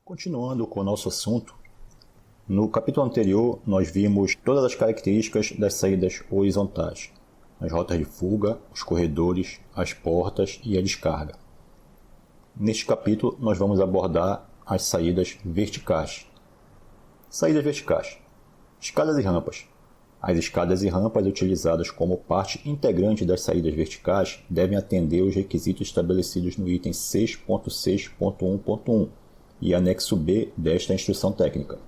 Continuando com o nosso assunto, no capítulo anterior nós vimos todas as características das saídas horizontais, as rotas de fuga, os corredores, as portas e a descarga. Neste capítulo nós vamos abordar as saídas verticais. Saídas verticais. Escadas e rampas. As escadas e rampas utilizadas como parte integrante das saídas verticais devem atender os requisitos estabelecidos no item 6.6.1.1 e anexo B desta instrução técnica.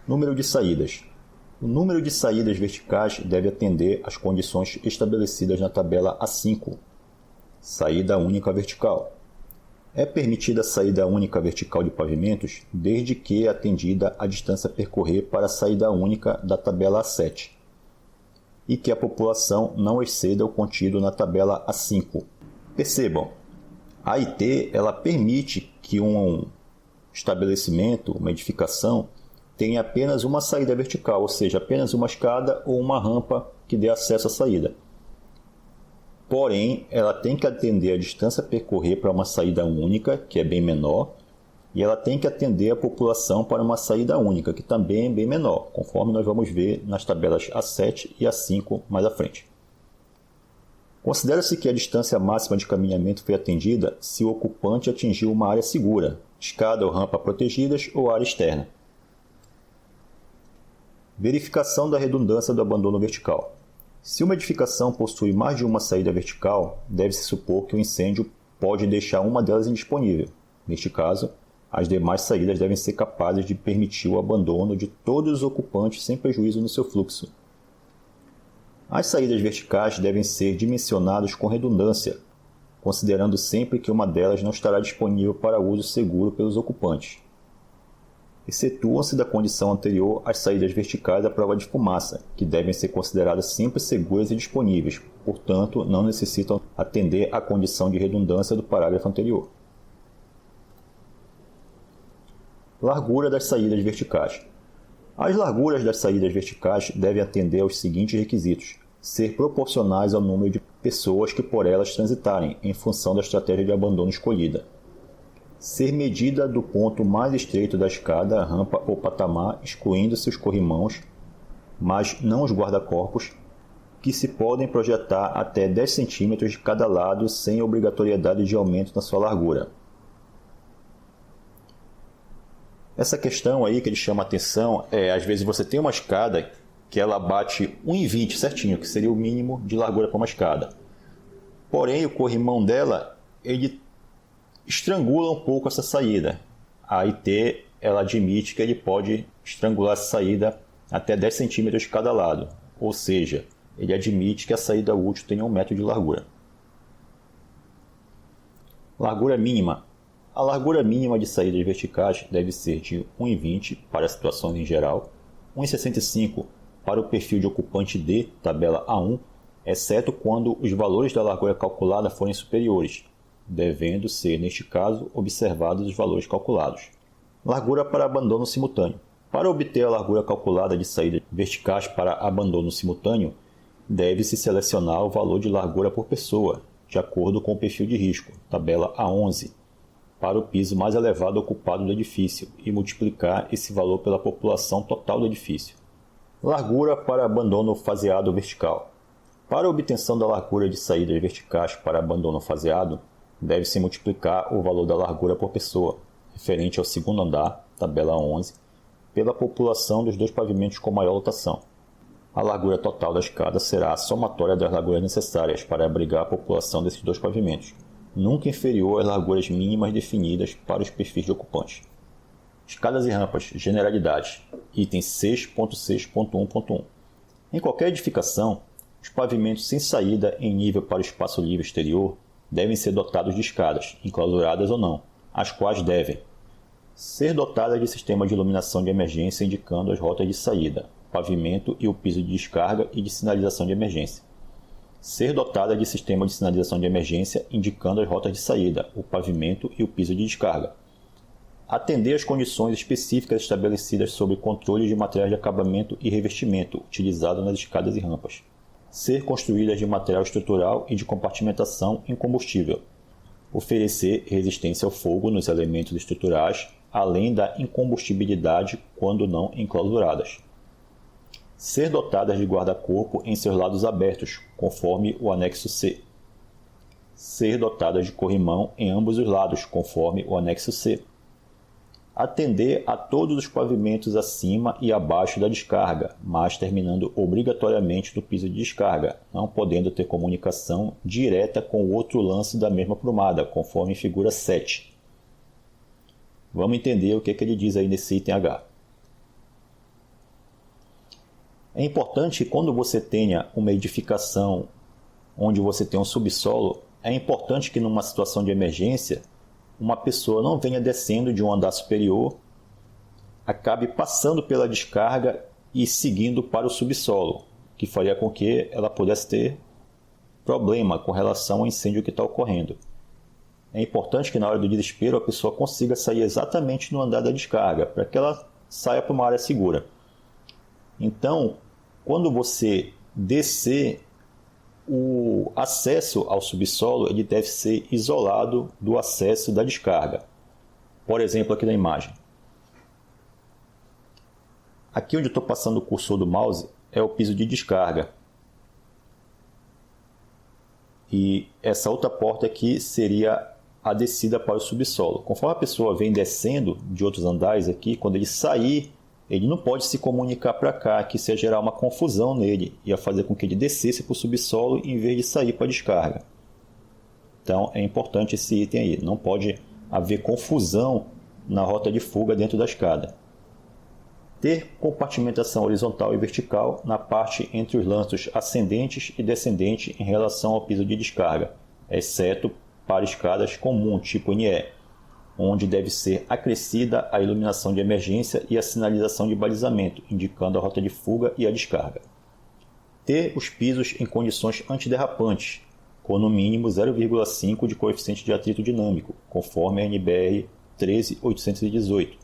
Número de saídas. O número de saídas verticais deve atender às condições estabelecidas na tabela A5. Saída única vertical. É permitida a saída única vertical de pavimentos desde que atendida a distância a percorrer para a saída única da tabela A7 e que a população não exceda o contido na tabela A5. Percebam, a AIT ela permite que um estabelecimento, uma edificação, tenha apenas uma saída vertical, ou seja, apenas uma escada ou uma rampa que dê acesso à saída. Porém, ela tem que atender a distância a percorrer para uma saída única, que é bem menor, e ela tem que atender a população para uma saída única, que também é bem menor, conforme nós vamos ver nas tabelas A7 e A5 mais à frente. Considera-se que a distância máxima de caminhamento foi atendida se o ocupante atingiu uma área segura, escada ou rampa protegidas ou área externa. Verificação da redundância do abandono vertical. Se uma edificação possui mais de uma saída vertical, deve-se supor que o incêndio pode deixar uma delas indisponível. Neste caso, as demais saídas devem ser capazes de permitir o abandono de todos os ocupantes sem prejuízo no seu fluxo. As saídas verticais devem ser dimensionadas com redundância, considerando sempre que uma delas não estará disponível para uso seguro pelos ocupantes. Excetuam-se da condição anterior as saídas verticais à prova de fumaça, que devem ser consideradas sempre seguras e disponíveis, portanto, não necessitam atender à condição de redundância do parágrafo anterior. Largura das saídas verticais. As larguras das saídas verticais devem atender aos seguintes requisitos: ser proporcionais ao número de pessoas que por elas transitarem, em função da estratégia de abandono escolhida. Ser medida do ponto mais estreito da escada, rampa ou patamar, excluindo-se os corrimãos, mas não os guarda-corpos, que se podem projetar até 10 cm de cada lado sem obrigatoriedade de aumento na sua largura. Essa questão aí que ele chama a atenção é, às vezes você tem uma escada que ela bate 1,20 certinho, que seria o mínimo de largura para uma escada. Porém, o corrimão dela, ele estrangula um pouco essa saída. A AIT, ela admite que ele pode estrangular essa saída até 10 cm de cada lado. Ou seja, ele admite que a saída útil tenha 1 metro de largura. Largura mínima. A largura mínima de saídas verticais deve ser de 1,20 para as situações em geral, 1,65 para o perfil de ocupante D, tabela A1, exceto quando os valores da largura calculada forem superiores, devendo ser, neste caso, observados os valores calculados. Largura para abandono simultâneo. Para obter a largura calculada de saídas verticais para abandono simultâneo, deve-se selecionar o valor de largura por pessoa, de acordo com o perfil de risco, tabela A11, para o piso mais elevado ocupado do edifício e multiplicar esse valor pela população total do edifício. Largura para abandono faseado vertical. Para a obtenção da largura de saídas verticais para abandono faseado, deve-se multiplicar o valor da largura por pessoa, referente ao segundo andar, tabela 11, pela população dos dois pavimentos com maior lotação. A largura total da escada será a somatória das larguras necessárias para abrigar a população desses dois pavimentos, nunca inferior às larguras mínimas definidas para os perfis de ocupantes. Escadas e rampas, generalidades, item 6.6.1.1. Em qualquer edificação, os pavimentos sem saída em nível para o espaço livre exterior devem ser dotados de escadas, enclausuradas ou não, as quais devem ser dotadas de sistema de iluminação de emergência indicando as rotas de saída, pavimento e o piso de descarga e de sinalização de emergência. Ser dotada de sistema de sinalização de emergência indicando as rotas de saída, o pavimento e o piso de descarga. Atender às condições específicas estabelecidas sobre controle de materiais de acabamento e revestimento utilizado nas escadas e rampas. Ser construídas de material estrutural e de compartimentação em combustível. Oferecer resistência ao fogo nos elementos estruturais além da incombustibilidade quando não enclausuradas. Ser dotadas de guarda-corpo em seus lados abertos, conforme o anexo C. Ser dotadas de corrimão em ambos os lados, conforme o anexo C. Atender a todos os pavimentos acima e abaixo da descarga, mas terminando obrigatoriamente no piso de descarga, não podendo ter comunicação direta com o outro lance da mesma prumada, conforme figura 7. Vamos entender o que ele diz aí nesse item H. É importante que quando você tenha uma edificação onde você tem um subsolo, é importante que numa situação de emergência, uma pessoa não venha descendo de um andar superior, acabe passando pela descarga e seguindo para o subsolo, que faria com que ela pudesse ter problema com relação ao incêndio que está ocorrendo. É importante que na hora do desespero a pessoa consiga sair exatamente no andar da descarga, para que ela saia para uma área segura. Então, quando você descer, o acesso ao subsolo ele deve ser isolado do acesso da descarga. Por exemplo, aqui na imagem. Aqui onde eu estou passando o cursor do mouse é o piso de descarga. E essa outra porta aqui seria a descida para o subsolo. Conforme a pessoa vem descendo de outros andares aqui, quando ele sair, ele não pode se comunicar para cá, que isso ia gerar uma confusão nele, ia fazer com que ele descesse para o subsolo em vez de sair para a descarga. Então é importante esse item aí, não pode haver confusão na rota de fuga dentro da escada. Ter compartimentação horizontal e vertical na parte entre os lanços ascendentes e descendentes em relação ao piso de descarga, exceto para escadas comum tipo NE, onde deve ser acrescida a iluminação de emergência e a sinalização de balizamento, indicando a rota de fuga e a descarga. Ter os pisos em condições antiderrapantes, com no mínimo 0,5 de coeficiente de atrito dinâmico, conforme a NBR 13818,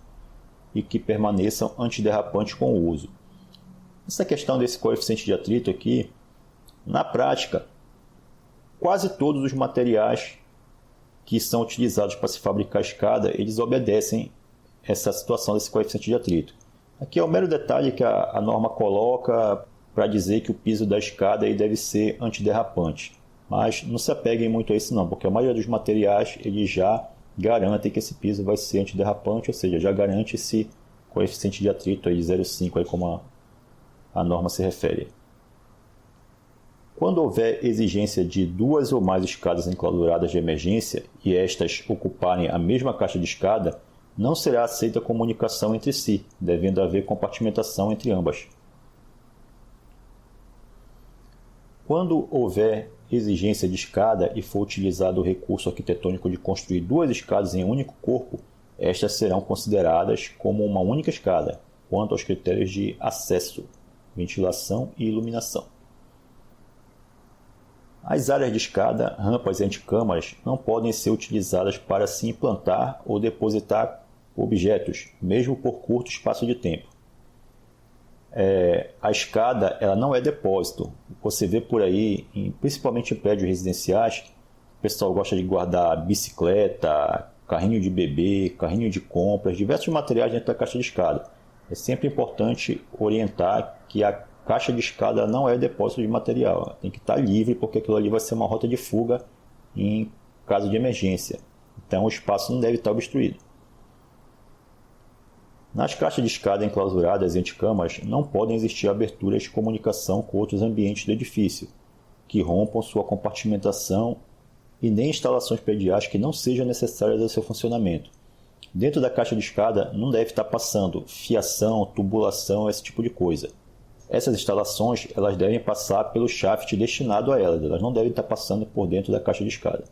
e que permaneçam antiderrapantes com o uso. Essa questão desse coeficiente de atrito aqui, na prática, quase todos os materiais que são utilizados para se fabricar escada, eles obedecem essa situação desse coeficiente de atrito. Aqui é o mero detalhe que a norma coloca para dizer que o piso da escada aí deve ser antiderrapante. Mas não se apeguem muito a isso não, porque a maioria dos materiais eles já garantem que esse piso vai ser antiderrapante, ou seja, já garante esse coeficiente de atrito aí de 0,5, aí como a norma se refere. Quando houver exigência de 2 ou mais escadas enclausuradas de emergência e estas ocuparem a mesma caixa de escada, não será aceita a comunicação entre si, devendo haver compartimentação entre ambas. Quando houver exigência de escada e for utilizado o recurso arquitetônico de construir 2 escadas em um único corpo, estas serão consideradas como uma única escada, quanto aos critérios de acesso, ventilação e iluminação. As áreas de escada, rampas e antecâmaras não podem ser utilizadas para se implantar ou depositar objetos, mesmo por curto espaço de tempo. A escada ela não é depósito. Você vê por aí, principalmente em prédios residenciais, o pessoal gosta de guardar bicicleta, carrinho de bebê, carrinho de compras, diversos materiais dentro da caixa de escada. É sempre importante orientar que a caixa de escada não é depósito de material, tem que estar livre porque aquilo ali vai ser uma rota de fuga em caso de emergência. Então o espaço não deve estar obstruído. Nas caixas de escada enclausuradas e antecâmaras não podem existir aberturas de comunicação com outros ambientes do edifício, que rompam sua compartimentação e nem instalações prediais que não sejam necessárias ao seu funcionamento. Dentro da caixa de escada não deve estar passando fiação, tubulação, esse tipo de coisa. Essas instalações elas devem passar pelo shaft destinado a elas não devem estar passando por dentro da caixa de escada.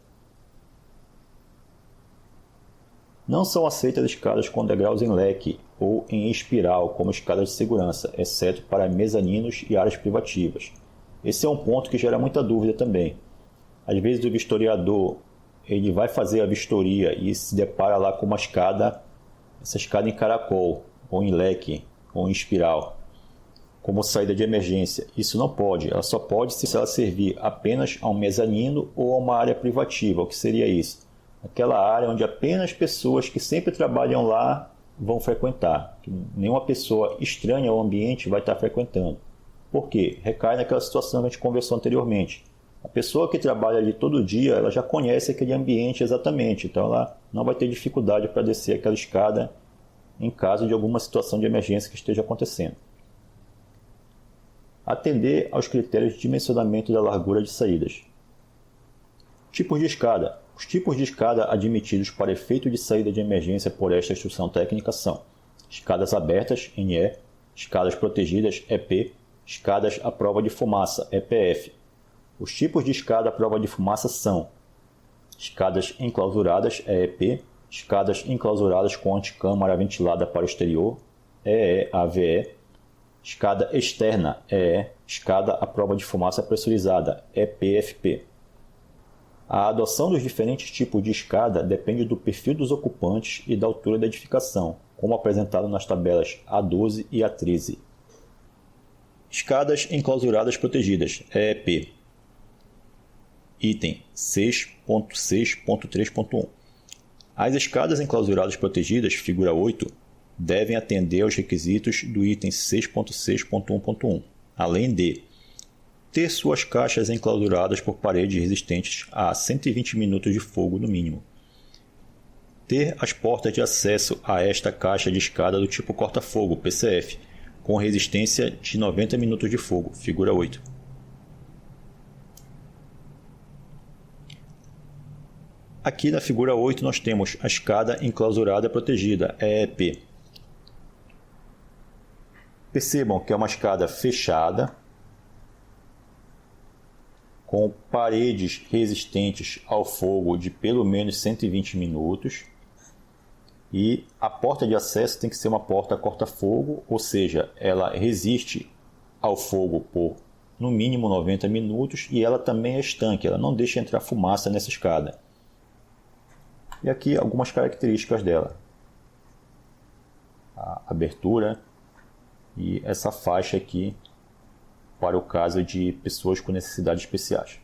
Não são aceitas escadas com degraus em leque ou em espiral como escadas de segurança, exceto para mezaninos e áreas privativas. Esse é um ponto que gera muita dúvida também. Às vezes o vistoriador ele vai fazer a vistoria e se depara lá com uma escada, essa escada em caracol, ou em leque, ou em espiral, como saída de emergência. Isso não pode, ela só pode se ela servir apenas a um mezanino ou a uma área privativa. O que seria isso? aquela área onde apenas pessoas que sempre trabalham lá vão frequentar, que nenhuma pessoa estranha ao ambiente vai estar frequentando. Por quê? Recai naquela situação que a gente conversou anteriormente. A pessoa que trabalha ali todo dia, ela já conhece aquele ambiente exatamente, então ela não vai ter dificuldade para descer aquela escada em caso de alguma situação de emergência que esteja acontecendo. Atender aos critérios de dimensionamento da largura de saídas. Tipos de escada. Os tipos de escada admitidos para efeito de saída de emergência por esta instrução técnica são escadas abertas, NE, escadas protegidas, EP, escadas à prova de fumaça, EPF. Os tipos de escada à prova de fumaça são escadas enclausuradas, EEP, escadas enclausuradas com anticâmara ventilada para o exterior, EEAVE, escada externa, EE, escada à prova de fumaça pressurizada, EPFP. A adoção dos diferentes tipos de escada depende do perfil dos ocupantes e da altura da edificação, como apresentado nas tabelas A12 e A13. Escadas enclausuradas protegidas, EEP. Item 6.6.3.1. As escadas enclausuradas protegidas, figura 8, devem atender aos requisitos do item 6.6.1.1, além de ter suas caixas enclausuradas por paredes resistentes a 120 minutos de fogo no mínimo. Ter as portas de acesso a esta caixa de escada do tipo corta-fogo, PCF, com resistência de 90 minutos de fogo, figura 8. Aqui na figura 8 nós temos a escada enclausurada protegida, EEP. Percebam que é uma escada fechada, com paredes resistentes ao fogo de pelo menos 120 minutos. E a porta de acesso tem que ser uma porta corta-fogo, ou seja, ela resiste ao fogo por no mínimo 90 minutos e ela também é estanque, ela não deixa entrar fumaça nessa escada. E aqui algumas características dela. A abertura e essa faixa aqui para o caso de pessoas com necessidades especiais.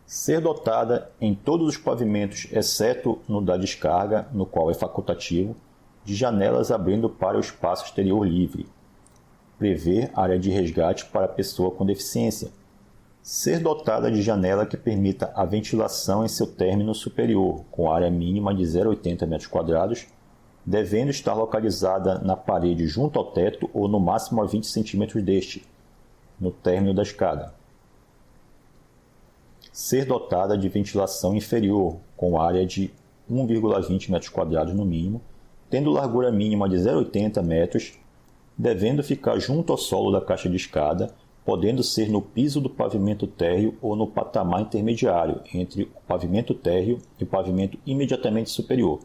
Ser dotada em todos os pavimentos, exceto no da descarga, no qual é facultativo, de janelas abrindo para o espaço exterior livre. Prever área de resgate para a pessoa com deficiência. Ser dotada de janela que permita a ventilação em seu término superior, com área mínima de 0,80 m², devendo estar localizada na parede junto ao teto ou no máximo a 20 cm deste, no término da escada. Ser dotada de ventilação inferior, com área de 1,20 m² no mínimo, tendo largura mínima de 0,80 m, devendo ficar junto ao solo da caixa de escada, podendo ser no piso do pavimento térreo ou no patamar intermediário entre o pavimento térreo e o pavimento imediatamente superior,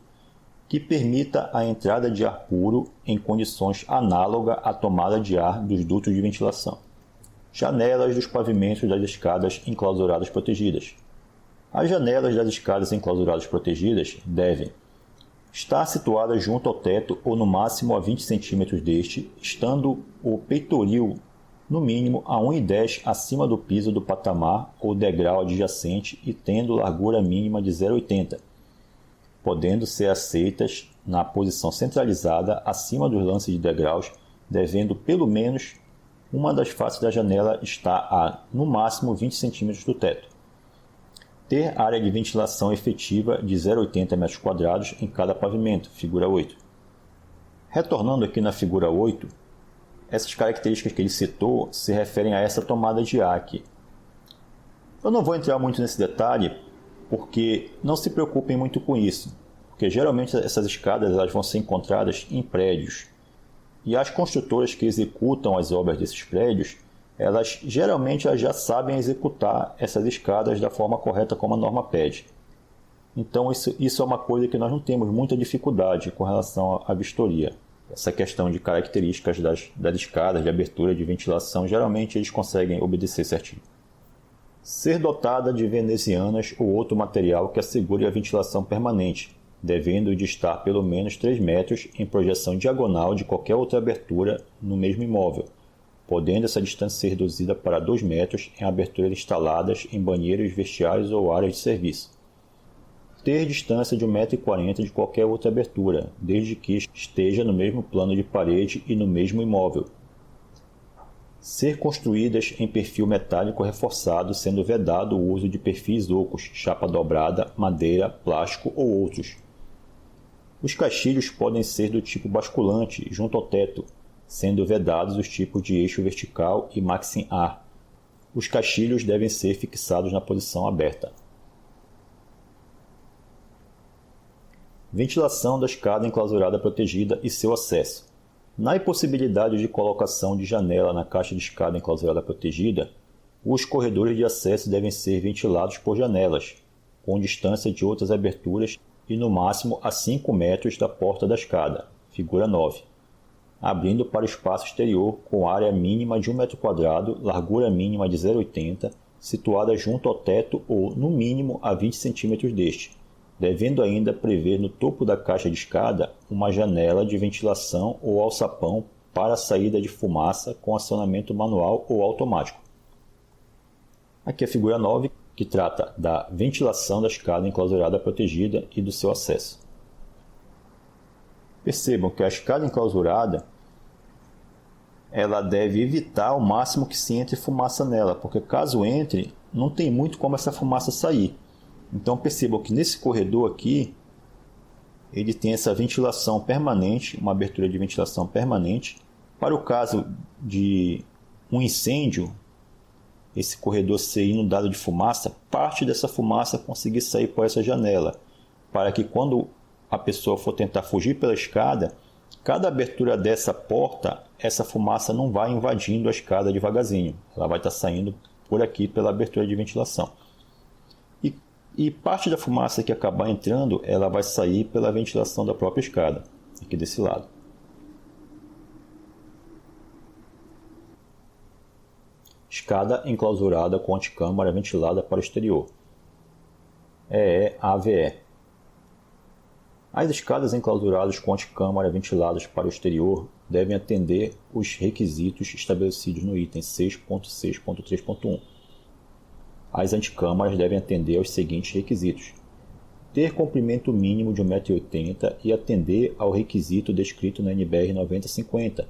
que permita a entrada de ar puro em condições análogas à tomada de ar dos dutos de ventilação. Janelas dos pavimentos das escadas enclausuradas protegidas. As janelas das escadas enclausuradas protegidas devem estar situadas junto ao teto ou no máximo a 20 cm deste, estando o peitoril no mínimo a 1,10 acima do piso do patamar ou degrau adjacente e tendo largura mínima de 0,80, podendo ser aceitas na posição centralizada acima dos lances de degraus, devendo pelo menos uma das faces da janela estar a, no máximo, 20 cm do teto. Ter área de ventilação efetiva de 0,80 m² em cada pavimento, figura 8. Retornando aqui na figura 8, essas características que ele citou se referem a essa tomada de ar aqui. Eu não vou entrar muito nesse detalhe, porque não se preocupem muito com isso, porque geralmente essas escadas elas vão ser encontradas em prédios. E as construtoras que executam as obras desses prédios, elas geralmente já sabem executar essas escadas da forma correta como a norma pede. Então isso é uma coisa que nós não temos muita dificuldade com relação à vistoria. Essa questão de características das escadas, de abertura, de ventilação, geralmente eles conseguem obedecer certinho. Ser dotada de venezianas ou outro material que assegure a ventilação permanente, devendo de estar pelo menos 3 metros em projeção diagonal de qualquer outra abertura no mesmo imóvel, podendo essa distância ser reduzida para 2 metros em aberturas instaladas em banheiros, vestiários ou áreas de serviço. Ter distância de 1,40 m de qualquer outra abertura, desde que esteja no mesmo plano de parede e no mesmo imóvel. Ser construídas em perfil metálico reforçado, sendo vedado o uso de perfis ocos, chapa dobrada, madeira, plástico ou outros. Os caixilhos podem ser do tipo basculante, junto ao teto, sendo vedados os tipos de eixo vertical e maxim-ar. Os caixilhos devem ser fixados na posição aberta. Ventilação da escada enclausurada protegida e seu acesso. Na impossibilidade de colocação de janela na caixa de escada enclausurada protegida, os corredores de acesso devem ser ventilados por janelas, com distância de outras aberturas e no máximo a 5 metros da porta da escada, figura 9, abrindo para o espaço exterior com área mínima de 1 m², largura mínima de 0,80 m, situada junto ao teto ou, no mínimo, a 20 cm deste, devendo ainda prever no topo da caixa de escada uma janela de ventilação ou alçapão para a saída de fumaça com acionamento manual ou automático. Aqui a figura 9, que trata da ventilação da escada enclausurada protegida e do seu acesso. Percebam que a escada enclausurada ela deve evitar ao máximo que se entre fumaça nela, porque caso entre, não tem muito como essa fumaça sair. Então percebam que nesse corredor aqui, ele tem essa ventilação permanente, uma abertura de ventilação permanente. Para o caso de um incêndio, esse corredor ser inundado de fumaça, parte dessa fumaça conseguir sair por essa janela, para que quando a pessoa for tentar fugir pela escada, cada abertura dessa porta, essa fumaça não vai invadindo a escada devagarzinho, ela vai estar saindo por aqui pela abertura de ventilação. E parte da fumaça que acabar entrando, ela vai sair pela ventilação da própria escada, aqui desse lado. Escada enclausurada com anticâmara ventilada para o exterior. EEAVE. As escadas enclausuradas com anticâmara ventiladas para o exterior devem atender os requisitos estabelecidos no item 6.6.3.1. As anticâmaras devem atender aos seguintes requisitos: ter comprimento mínimo de 1,80 m e atender ao requisito descrito na NBR 9050,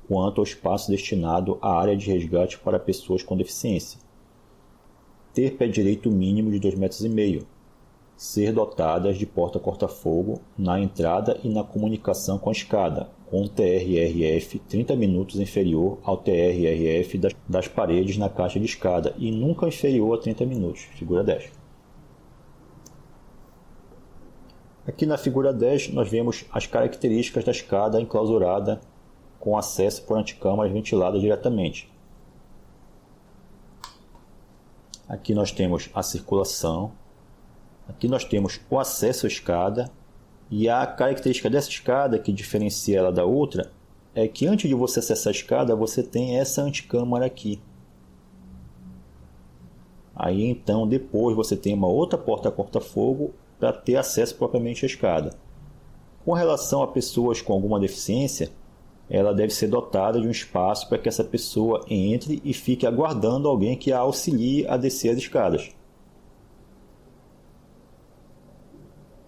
quanto ao espaço destinado à área de resgate para pessoas com deficiência. Ter pé direito mínimo de 2,5 m. Ser dotadas de porta corta-fogo na entrada e na comunicação com a escada, com TRRF 30 minutos inferior ao TRRF das paredes na caixa de escada e nunca inferior a 30 minutos, figura 10. Aqui na figura 10 nós vemos as características da escada enclausurada com acesso por anticâmaras ventiladas diretamente. Aqui nós temos a circulação, aqui nós temos o acesso à escada. E a característica dessa escada que diferencia ela da outra é que antes de você acessar a escada, você tem essa anticâmara aqui. Aí então depois você tem uma outra porta corta-fogo para ter acesso propriamente à escada. Com relação a pessoas com alguma deficiência, ela deve ser dotada de um espaço para que essa pessoa entre e fique aguardando alguém que a auxilie a descer as escadas.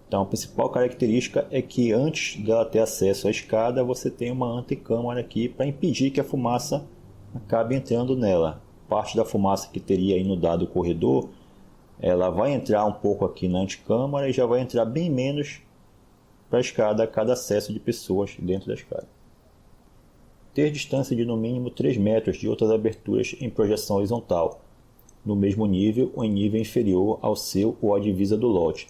Então, a principal característica é que antes dela ter acesso à escada, você tem uma antecâmara aqui para impedir que a fumaça acabe entrando nela. Parte da fumaça que teria inundado o corredor, ela vai entrar um pouco aqui na antecâmara e já vai entrar bem menos para a escada a cada acesso de pessoas dentro da escada. Ter distância de no mínimo 3 metros de outras aberturas em projeção horizontal, no mesmo nível ou em nível inferior ao seu ou à divisa do lote,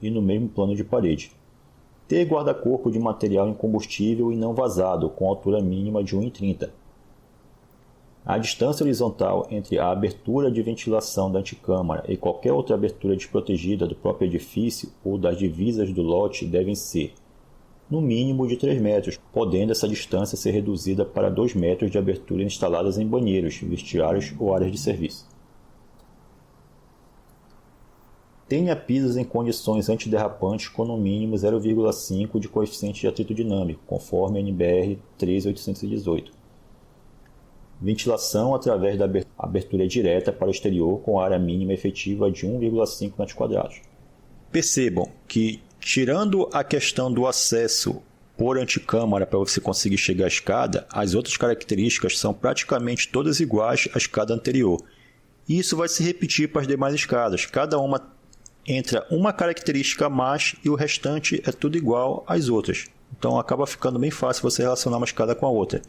e no mesmo plano de parede. Ter guarda-corpo de material incombustível e não vazado, com altura mínima de 1,30 m. A distância horizontal entre a abertura de ventilação da anticâmara e qualquer outra abertura desprotegida do próprio edifício ou das divisas do lote devem ser, no mínimo, de 3 metros, podendo essa distância ser reduzida para 2 metros de abertura instaladas em banheiros, vestiários ou áreas de serviço. Tenha pisos em condições antiderrapantes com no mínimo 0,5 de coeficiente de atrito dinâmico, conforme a NBR 13818. Ventilação através da abertura direta para o exterior com área mínima efetiva de 1,5 m². Percebam que, tirando a questão do acesso por anticâmara para você conseguir chegar à escada, as outras características são praticamente todas iguais à escada anterior. E isso vai se repetir para as demais escadas. Cada uma entra uma característica a mais e o restante é tudo igual às outras. Então acaba ficando bem fácil você relacionar uma escada com a outra.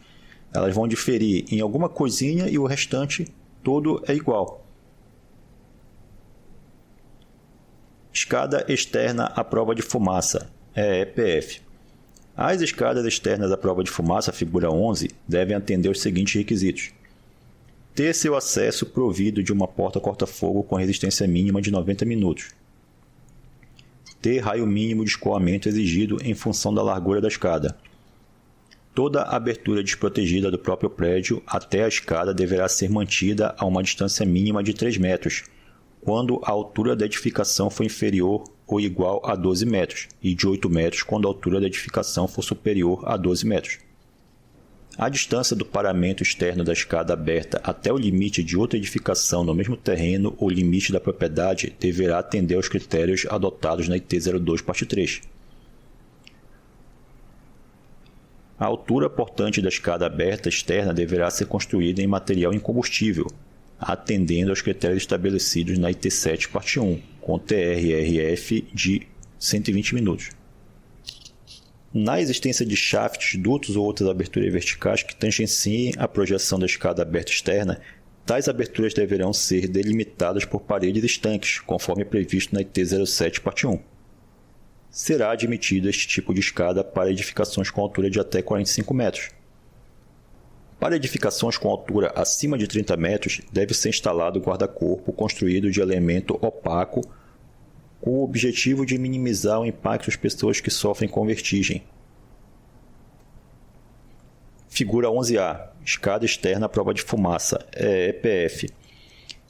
Elas vão diferir em alguma coisinha e o restante todo é igual. Escada externa à prova de fumaça, EPF. As escadas externas à prova de fumaça, figura 11, devem atender os seguintes requisitos: ter seu acesso provido de uma porta corta-fogo com resistência mínima de 90 minutos. Ter raio mínimo de escoamento exigido em função da largura da escada. Toda abertura desprotegida do próprio prédio até a escada deverá ser mantida a uma distância mínima de 3 metros, quando a altura da edificação for inferior ou igual a 12 metros, e de 8 metros quando a altura da edificação for superior a 12 metros. A distância do paramento externo da escada aberta até o limite de outra edificação no mesmo terreno ou limite da propriedade deverá atender aos critérios adotados na IT 02, parte 3. A altura portante da escada aberta externa deverá ser construída em material incombustível, atendendo aos critérios estabelecidos na IT 7, parte 1, com TRRF de 120 minutos. Na existência de shafts, dutos ou outras aberturas verticais que tangenciem a projeção da escada aberta externa, tais aberturas deverão ser delimitadas por paredes estanques, conforme previsto na IT 07, parte 1. Será admitido este tipo de escada para edificações com altura de até 45 metros. Para edificações com altura acima de 30 metros, deve ser instalado guarda-corpo construído de elemento opaco com o objetivo de minimizar o impacto das pessoas que sofrem com vertigem. Figura 11A. Escada externa à prova de fumaça, EPF.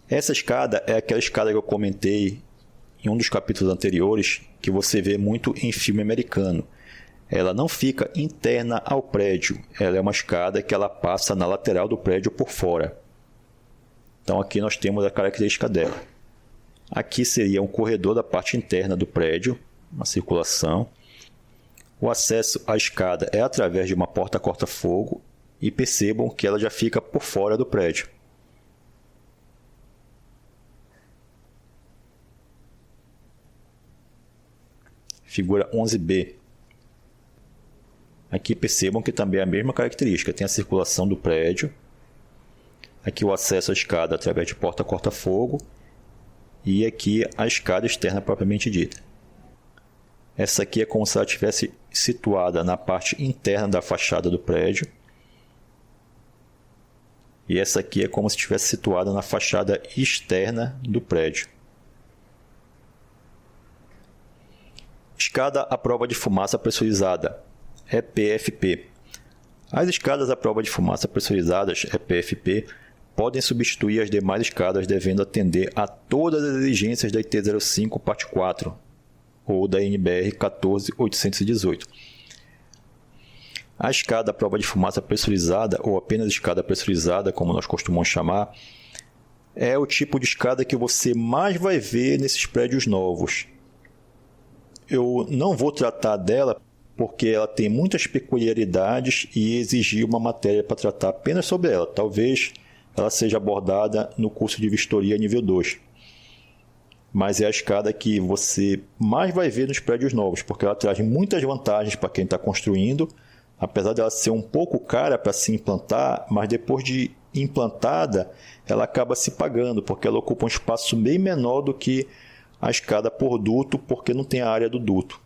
Essa escada é aquela escada que eu comentei em um dos capítulos anteriores, que você vê muito em filme americano. Ela não fica interna ao prédio, ela é uma escada que ela passa na lateral do prédio por fora. Então aqui nós temos a característica dela. Aqui seria um corredor da parte interna do prédio, uma circulação. O acesso à escada é através de uma porta corta-fogo e percebam que ela já fica por fora do prédio. Figura 11B. Aqui percebam que também é a mesma característica. Tem a circulação do prédio. Aqui o acesso à escada através de porta corta-fogo. E aqui a escada externa propriamente dita. Essa aqui é como se ela estivesse situada na parte interna da fachada do prédio. E essa aqui é como se estivesse situada na fachada externa do prédio. Escada à prova de fumaça pressurizada, EPFP. As escadas à prova de fumaça pressurizadas, EPFP, podem substituir as demais escadas devendo atender a todas as exigências da IT 05, parte 4, ou da NBR 14818. A escada à prova de fumaça pressurizada, ou apenas escada pressurizada, como nós costumamos chamar, é o tipo de escada que você mais vai ver nesses prédios novos. Eu não vou tratar dela porque ela tem muitas peculiaridades e exigir uma matéria para tratar apenas sobre ela. Talvez ela seja abordada no curso de vistoria nível 2. Mas é a escada que você mais vai ver nos prédios novos, porque ela traz muitas vantagens para quem está construindo, apesar dela ser um pouco cara para se implantar, mas depois de implantada, ela acaba se pagando, porque ela ocupa um espaço bem menor do que a escada por duto, porque não tem a área do duto.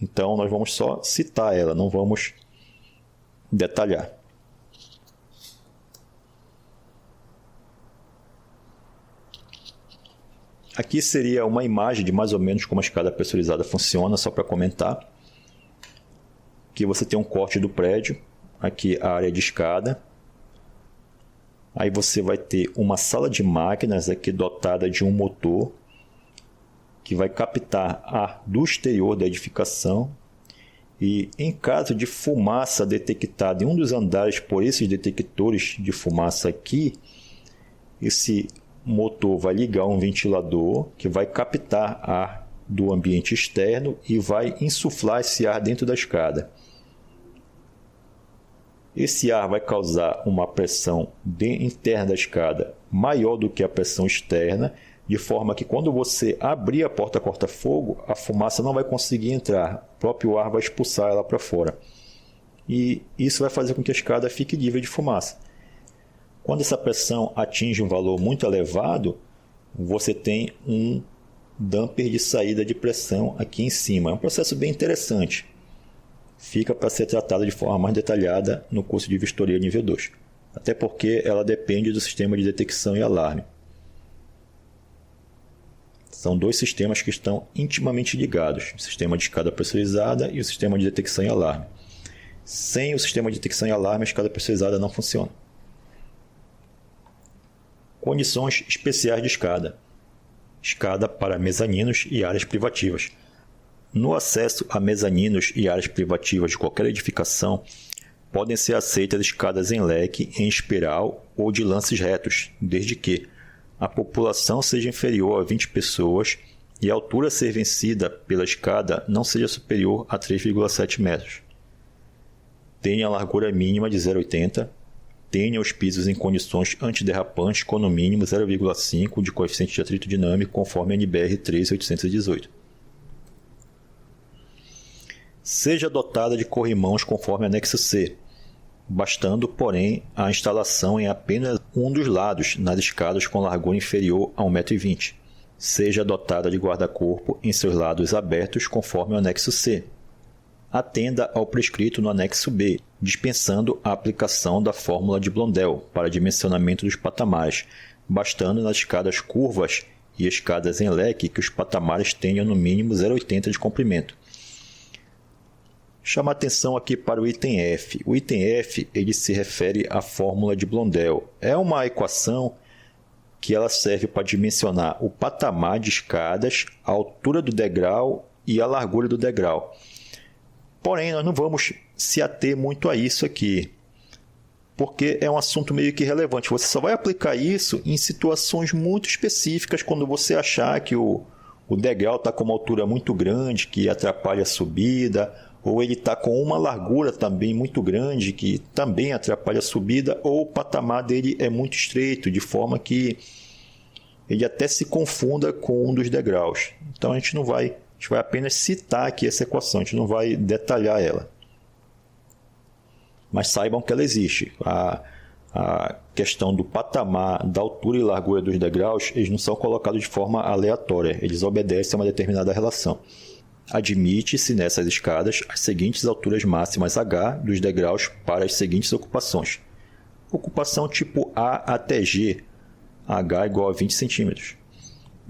Então, nós vamos só citar ela, não vamos detalhar. Aqui seria uma imagem de mais ou menos como a escada pressurizada funciona, só para comentar. Aqui você tem um corte do prédio, aqui a área de escada. Aí você vai ter uma sala de máquinas aqui dotada de um motor que vai captar ar do exterior da edificação e, em caso de fumaça detectada em um dos andares por esses detectores de fumaça aqui, esse motor vai ligar um ventilador que vai captar ar do ambiente externo e vai insuflar esse ar dentro da escada. Esse ar vai causar uma pressão interna da escada maior do que a pressão externa, de forma que quando você abrir a porta corta-fogo, a fumaça não vai conseguir entrar, o próprio ar vai expulsar ela para fora. E isso vai fazer com que a escada fique livre de fumaça. Quando essa pressão atinge um valor muito elevado, você tem um damper de saída de pressão aqui em cima. É um processo bem interessante. Fica para ser tratado de forma mais detalhada no curso de vistoria nível 2. Até porque ela depende do sistema de detecção e alarme. São dois sistemas que estão intimamente ligados, o sistema de escada pressurizada e o sistema de detecção e alarme. Sem o sistema de detecção e alarme, a escada pressurizada não funciona. Condições especiais de escada. Escada para mezaninos e áreas privativas. No acesso a mezaninos e áreas privativas de qualquer edificação, podem ser aceitas escadas em leque, em espiral ou de lances retos, desde que a população seja inferior a 20 pessoas e a altura a ser vencida pela escada não seja superior a 3,7 metros. Tenha a largura mínima de 0,80, tenha os pisos em condições antiderrapantes com no mínimo 0,5 de coeficiente de atrito dinâmico conforme a NBR 13818. Seja dotada de corrimãos conforme anexo C, bastando, porém, a instalação em apenas um dos lados nas escadas com largura inferior a 1,20 m. Seja dotada de guarda-corpo em seus lados abertos conforme o anexo C. Atenda ao prescrito no anexo B, dispensando a aplicação da fórmula de Blondel para dimensionamento dos patamares, bastando nas escadas curvas e escadas em leque que os patamares tenham no mínimo 0,80 de comprimento. Chama atenção aqui para o item F. O item F ele se refere à fórmula de Blondel. É uma equação que ela serve para dimensionar o patamar de escadas, a altura do degrau e a largura do degrau. Porém, nós não vamos se ater muito a isso aqui, porque é um assunto meio que irrelevante. Você só vai aplicar isso em situações muito específicas, quando você achar que o degrau está com uma altura muito grande, que atrapalha a subida, ou ele está com uma largura também muito grande, que também atrapalha a subida, ou o patamar dele é muito estreito, de forma que ele até se confunda com um dos degraus. Então a gente vai apenas citar aqui essa equação, a gente não vai detalhar ela. Mas saibam que ela existe. A questão do patamar, da altura e largura dos degraus, eles não são colocados de forma aleatória, eles obedecem a uma determinada relação. Admite-se nessas escadas as seguintes alturas máximas H dos degraus para as seguintes ocupações. Ocupação tipo A até G, H igual a 20 cm.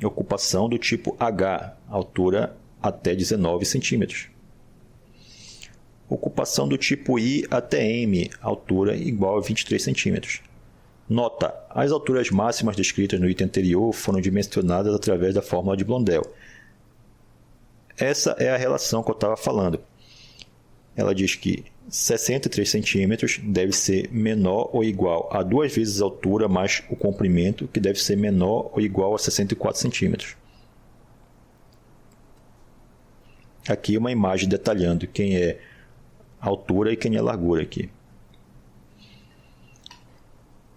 Ocupação do tipo H, altura até 19 cm. Ocupação do tipo I até M, altura igual a 23 cm. Nota: as alturas máximas descritas no item anterior foram dimensionadas através da fórmula de Blondel. Essa é a relação que eu estava falando. Ela diz que 63 centímetros deve ser menor ou igual a 2 vezes a altura mais o comprimento, que deve ser menor ou igual a 64 centímetros. Aqui uma imagem detalhando quem é a altura e quem é a largura aqui.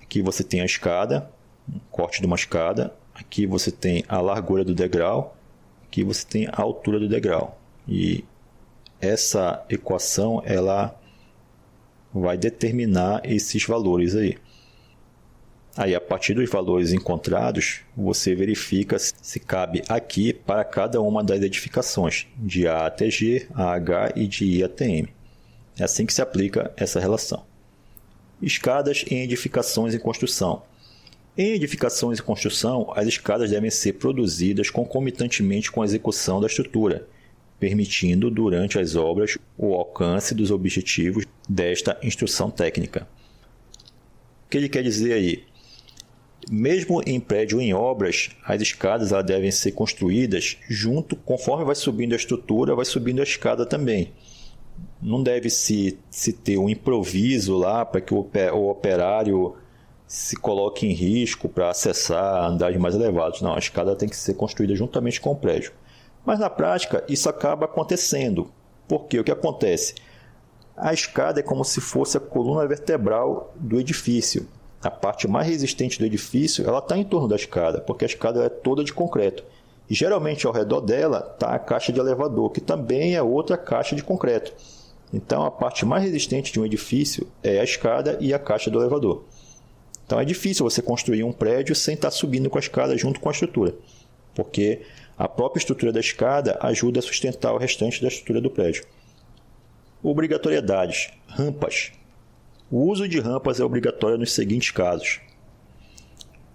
Aqui você tem a escada, um corte de uma escada. Aqui você tem a largura do degrau. Aqui você tem a altura do degrau. E essa equação ela vai determinar esses valores aí. Aí, a partir dos valores encontrados, você verifica se cabe aqui para cada uma das edificações, de A até G, AH e de I até M. É assim que se aplica essa relação. Escadas em edificações em construção. Em edificações em construção, as escadas devem ser produzidas concomitantemente com a execução da estrutura, permitindo, durante as obras, o alcance dos objetivos desta instrução técnica. O que ele quer dizer aí? Mesmo em prédio em obras, as escadas devem ser construídas junto, conforme vai subindo a estrutura, vai subindo a escada também. Não deve se ter um improviso lá para que o operário se coloque em risco para acessar andares mais elevados. Não, a escada tem que ser construída juntamente com o prédio. Mas na prática isso acaba acontecendo. Porque o que acontece? A escada é como se fosse a coluna vertebral do edifício. A parte mais resistente do edifício está em torno da escada, porque a escada é toda de concreto. E geralmente ao redor dela está a caixa de elevador, que também é outra caixa de concreto. Então a parte mais resistente de um edifício é a escada e a caixa do elevador. Então é difícil você construir um prédio sem estar subindo com a escada junto com a estrutura, porque a própria estrutura da escada ajuda a sustentar o restante da estrutura do prédio. Obrigatoriedades. Rampas. O uso de rampas é obrigatório nos seguintes casos: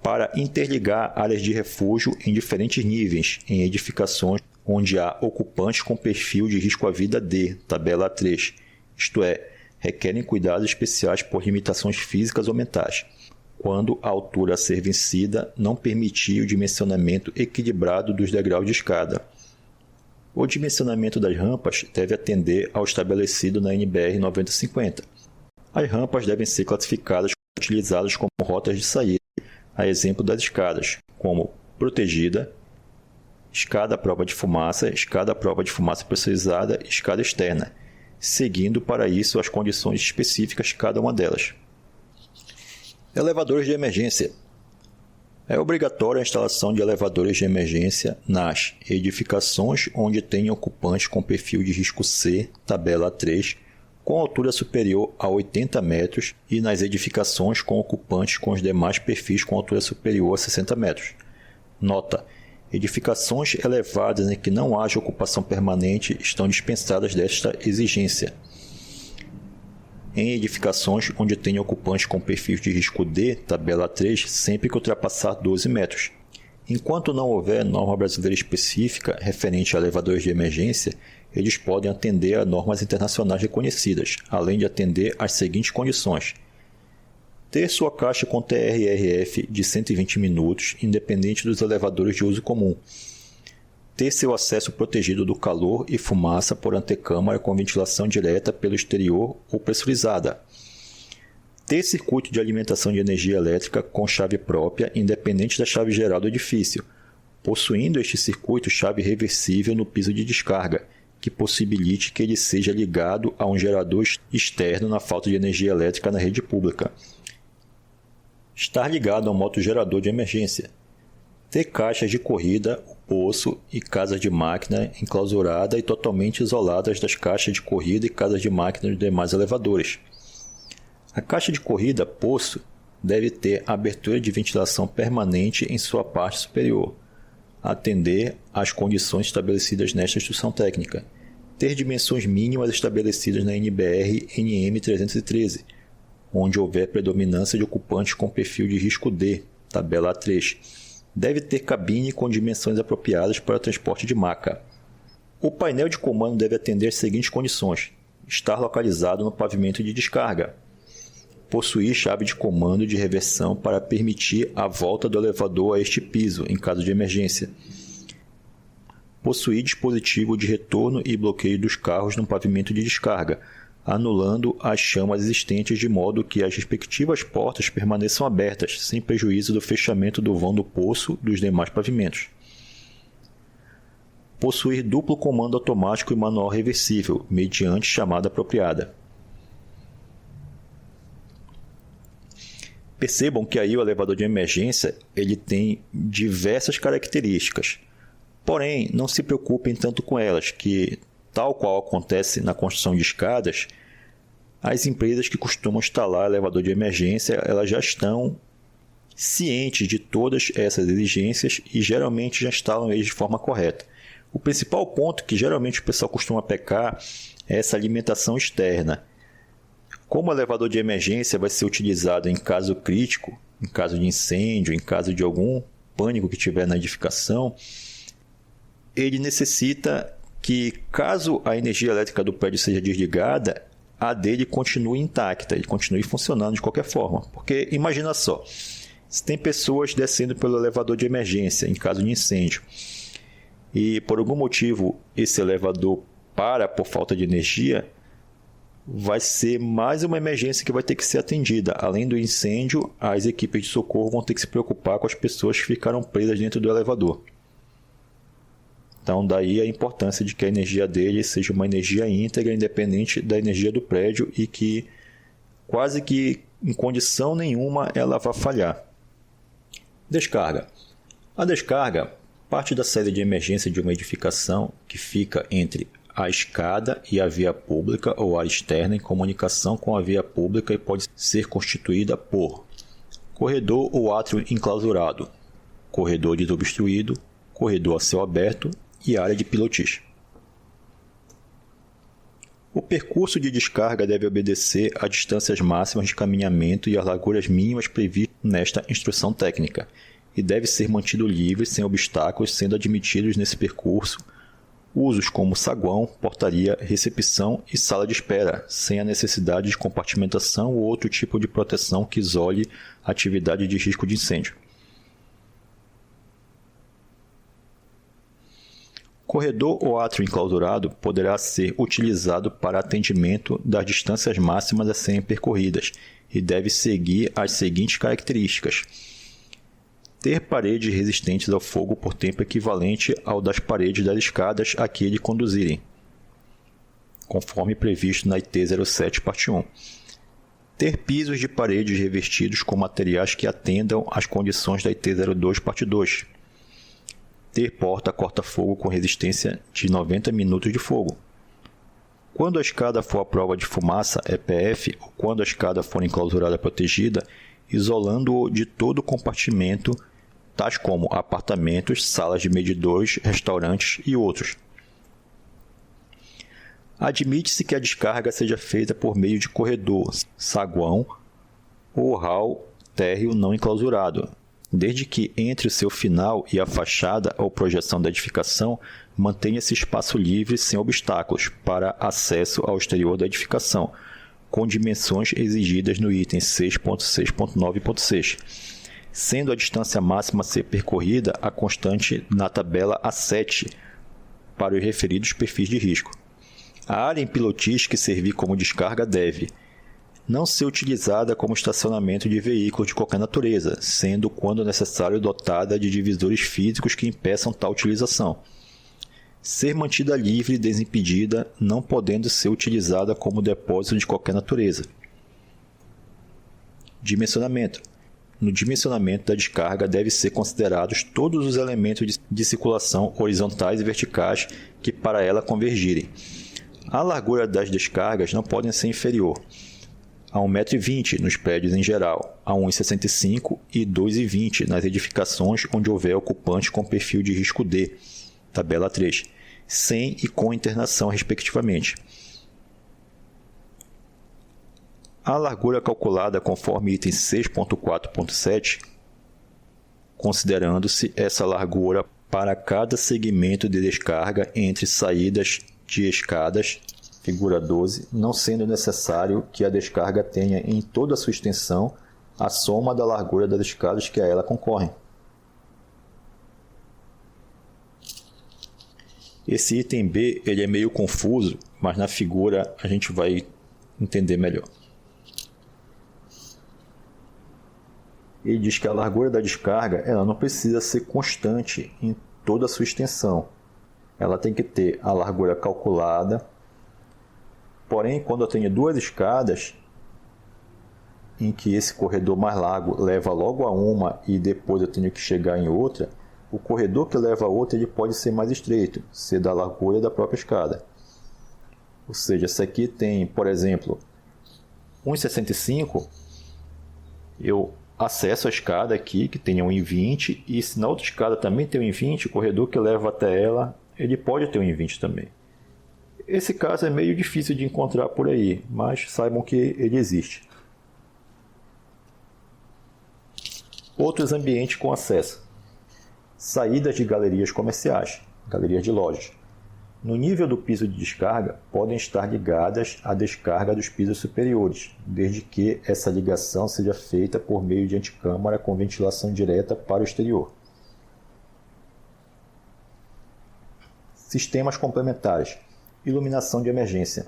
para interligar áreas de refúgio em diferentes níveis em edificações onde há ocupantes com perfil de risco à vida D, tabela A3, isto é, requerem cuidados especiais por limitações físicas ou mentais, quando a altura a ser vencida não permitir o dimensionamento equilibrado dos degraus de escada. O dimensionamento das rampas deve atender ao estabelecido na NBR 9050. As rampas devem ser classificadas e utilizadas como rotas de saída, a exemplo das escadas, como protegida, escada à prova de fumaça pressurizada e escada externa, seguindo para isso as condições específicas de cada uma delas. Elevadores de emergência. É obrigatória a instalação de elevadores de emergência nas edificações onde tem ocupante com perfil de risco C, tabela A3, com altura superior a 80 metros e nas edificações com ocupantes com os demais perfis com altura superior a 60 metros. Nota: edificações elevadas em que não haja ocupação permanente estão dispensadas desta exigência. Em edificações onde tem ocupante com perfil de risco D, tabela A3, sempre que ultrapassar 12 metros. Enquanto não houver norma brasileira específica referente a elevadores de emergência, eles podem atender a normas internacionais reconhecidas, além de atender às seguintes condições: ter sua caixa com TRRF de 120 minutos, independente dos elevadores de uso comum. Ter seu acesso protegido do calor e fumaça por antecâmara com ventilação direta pelo exterior ou pressurizada. Ter circuito de alimentação de energia elétrica com chave própria, independente da chave geral do edifício, possuindo este circuito chave reversível no piso de descarga, que possibilite que ele seja ligado a um gerador externo na falta de energia elétrica na rede pública. Estar ligado a um motogerador de emergência. Ter caixas de corrida, poço e casas de máquina enclausurada e totalmente isoladas das caixas de corrida e casas de máquina dos demais elevadores. A caixa de corrida, poço, deve ter abertura de ventilação permanente em sua parte superior, atender às condições estabelecidas nesta instrução técnica, ter dimensões mínimas estabelecidas na NBR NM 313, onde houver predominância de ocupantes com perfil de risco D, tabela A3. Deve ter cabine com dimensões apropriadas para transporte de maca. O painel de comando deve atender às seguintes condições: estar localizado no pavimento de descarga, possuir chave de comando de reversão para permitir a volta do elevador a este piso em caso de emergência, possuir dispositivo de retorno e bloqueio dos carros no pavimento de descarga, anulando as chamas existentes de modo que as respectivas portas permaneçam abertas, sem prejuízo do fechamento do vão do poço dos demais pavimentos. Possuir duplo comando automático e manual reversível, mediante chamada apropriada. Percebam que aí o elevador de emergência ele tem diversas características. Porém, não se preocupem tanto com elas, que, tal qual acontece na construção de escadas, as empresas que costumam instalar elevador de emergência elas já estão cientes de todas essas exigências e geralmente já instalam eles de forma correta. O principal ponto que geralmente o pessoal costuma pecar é essa alimentação externa. Como o elevador de emergência vai ser utilizado em caso crítico, em caso de incêndio, em caso de algum pânico que tiver na edificação, ele necessita que, caso a energia elétrica do prédio seja desligada, a dele continue intacta, ele continue funcionando de qualquer forma. Porque imagina só, se tem pessoas descendo pelo elevador de emergência em caso de incêndio e por algum motivo esse elevador para por falta de energia, vai ser mais uma emergência que vai ter que ser atendida. Além do incêndio, as equipes de socorro vão ter que se preocupar com as pessoas que ficaram presas dentro do elevador. Então, daí a importância de que a energia dele seja uma energia íntegra, independente da energia do prédio e que quase que em condição nenhuma ela vai falhar. Descarga. A descarga parte da saída de emergência de uma edificação que fica entre a escada e a via pública ou área externa em comunicação com a via pública e pode ser constituída por corredor ou átrio enclausurado, corredor desobstruído, corredor a céu aberto e área de pilotis. O percurso de descarga deve obedecer a distâncias máximas de caminhamento e às larguras mínimas previstas nesta instrução técnica, e deve ser mantido livre, sem obstáculos, sendo admitidos nesse percurso usos como saguão, portaria, recepção e sala de espera, sem a necessidade de compartimentação ou outro tipo de proteção que isole a atividade de risco de incêndio. Corredor ou átrio enclausurado poderá ser utilizado para atendimento das distâncias máximas a serem percorridas e deve seguir as seguintes características: ter paredes resistentes ao fogo por tempo equivalente ao das paredes das escadas a que lhe conduzirem, conforme previsto na IT 07, parte 1. Ter pisos de paredes revestidos com materiais que atendam às condições da IT 02, parte 2. Ter porta corta-fogo com resistência de 90 minutos de fogo. Quando a escada for à prova de fumaça, EPF, ou quando a escada for enclausurada protegida, isolando-o de todo o compartimento, tais como apartamentos, salas de medidores, restaurantes e outros. Admite-se que a descarga seja feita por meio de corredor, saguão ou hall térreo não enclausurado, desde que entre o seu final e a fachada ou projeção da edificação mantenha-se espaço livre sem obstáculos para acesso ao exterior da edificação, com dimensões exigidas no item 6.6.9.6, sendo a distância máxima a ser percorrida a constante na tabela A7 para os referidos perfis de risco. A área em pilotis que servir como descarga deve não ser utilizada como estacionamento de veículos de qualquer natureza, sendo, quando necessário, dotada de divisores físicos que impeçam tal utilização. Ser mantida livre e desimpedida, não podendo ser utilizada como depósito de qualquer natureza. Dimensionamento. No dimensionamento da descarga devem ser considerados todos os elementos de circulação horizontais e verticais que para ela convergirem. A largura das descargas não pode ser inferior a 1,20 m nos prédios em geral, a 1,65 m e 2,20 m nas edificações onde houver ocupante com perfil de risco D, tabela 3, sem e com internação respectivamente. A largura calculada conforme item 6.4.7, considerando-se essa largura para cada segmento de descarga entre saídas de escadas, figura 12, não sendo necessário que a descarga tenha em toda a sua extensão a soma da largura das escadas que a ela concorrem. Esse item B ele é meio confuso, mas na figura a gente vai entender melhor. Ele diz que a largura da descarga ela não precisa ser constante em toda a sua extensão. Ela tem que ter a largura calculada. Porém, quando eu tenho duas escadas, em que esse corredor mais largo leva logo a uma e depois eu tenho que chegar em outra, o corredor que leva a outra ele pode ser mais estreito, ser da largura da própria escada. Ou seja, se aqui tem, por exemplo, 1,65, eu acesso a escada aqui, que tem 1,20, e se na outra escada também tem 1,20, o corredor que leva até ela, ele pode ter 1,20 também. Esse caso é meio difícil de encontrar por aí, mas saibam que ele existe. Outros ambientes com acesso. Saídas de galerias comerciais, galerias de lojas. No nível do piso de descarga, podem estar ligadas à descarga dos pisos superiores, desde que essa ligação seja feita por meio de anticâmara com ventilação direta para o exterior. Sistemas complementares. Iluminação de emergência.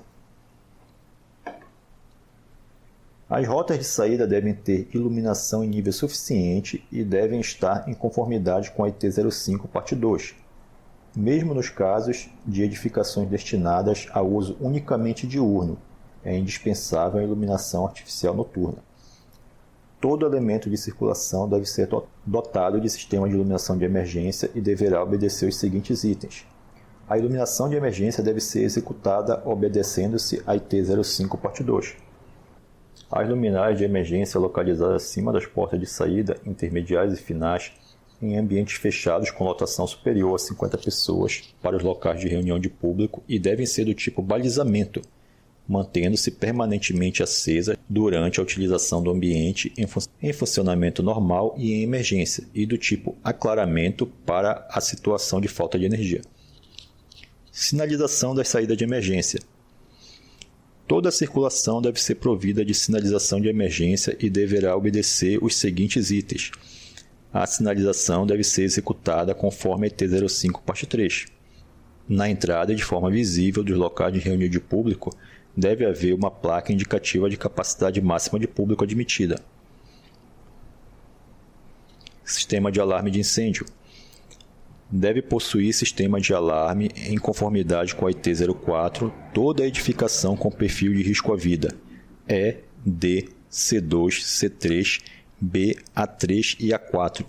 As rotas de saída devem ter iluminação em nível suficiente e devem estar em conformidade com a IT 05, parte 2. Mesmo nos casos de edificações destinadas a uso unicamente diurno, é indispensável a iluminação artificial noturna. Todo elemento de circulação deve ser dotado de sistema de iluminação de emergência e deverá obedecer os seguintes itens. A iluminação de emergência deve ser executada obedecendo-se a IT 05, parte 2. As luminárias de emergência localizadas acima das portas de saída, intermediárias e finais, em ambientes fechados com lotação superior a 50 pessoas para os locais de reunião de público e devem ser do tipo balizamento, mantendo-se permanentemente acesa durante a utilização do ambiente em funcionamento normal e em emergência, e do tipo aclaramento para a situação de falta de energia. Sinalização das saídas de emergência. Toda a circulação deve ser provida de sinalização de emergência e deverá obedecer os seguintes itens. A sinalização deve ser executada conforme a IT 05, parte 3. Na entrada e de forma visível dos locais de reunião de público, deve haver uma placa indicativa de capacidade máxima de público admitida. Sistema de alarme de incêndio. Deve possuir sistema de alarme em conformidade com a IT 04 toda a edificação com perfil de risco à vida E, D, C2, C3, B, A3 e A4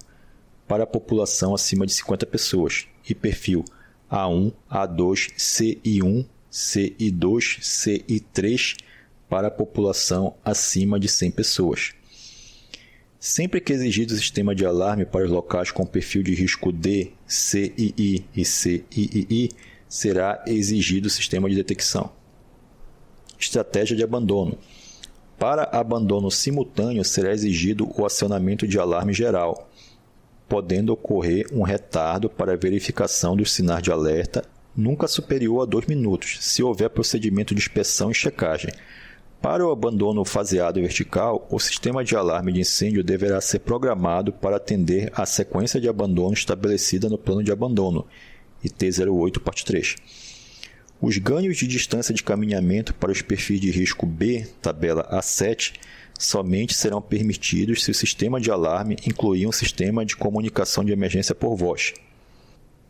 para a população acima de 50 pessoas e perfil A1, A2, CI1, CI2, CI3 para a população acima de 100 pessoas. Sempre que exigido o sistema de alarme para os locais com perfil de risco D, CII e CIII, será exigido o sistema de detecção. Estratégia de abandono. Para abandono simultâneo, será exigido o acionamento de alarme geral, podendo ocorrer um retardo para a verificação dos sinais de alerta, nunca superior a 2 minutos, se houver procedimento de inspeção e checagem. Para o abandono faseado e vertical, o sistema de alarme de incêndio deverá ser programado para atender à sequência de abandono estabelecida no plano de abandono, IT 08, parte 3. Os ganhos de distância de caminhamento para os perfis de risco B, tabela A7, somente serão permitidos se o sistema de alarme incluir um sistema de comunicação de emergência por voz.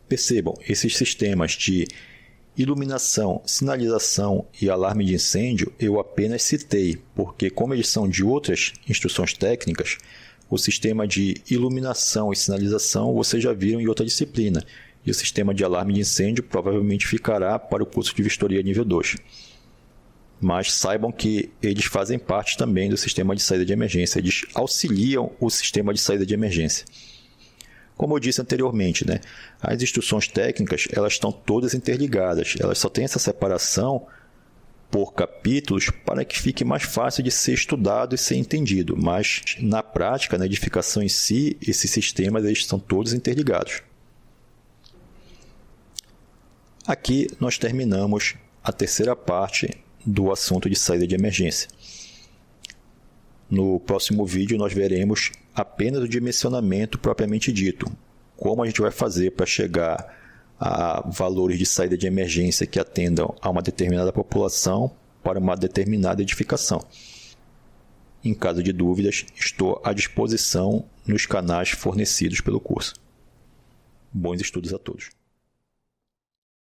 Percebam, esses sistemas de iluminação, sinalização e alarme de incêndio eu apenas citei, porque como eles são de outras instruções técnicas, o sistema de iluminação e sinalização vocês já viram em outra disciplina, e o sistema de alarme de incêndio provavelmente ficará para o curso de vistoria nível 2. Mas saibam que eles fazem parte também do sistema de saída de emergência, eles auxiliam o sistema de saída de emergência. Como eu disse anteriormente, as instruções técnicas elas estão todas interligadas, elas só têm essa separação por capítulos para que fique mais fácil de ser estudado e ser entendido, mas na prática, na edificação em si, esses sistemas eles estão todos interligados. Aqui nós terminamos a terceira parte do assunto de saída de emergência. No próximo vídeo nós veremos apenas o dimensionamento propriamente dito, como a gente vai fazer para chegar a valores de saída de emergência que atendam a uma determinada população para uma determinada edificação. Em caso de dúvidas, estou à disposição nos canais fornecidos pelo curso. Bons estudos a todos.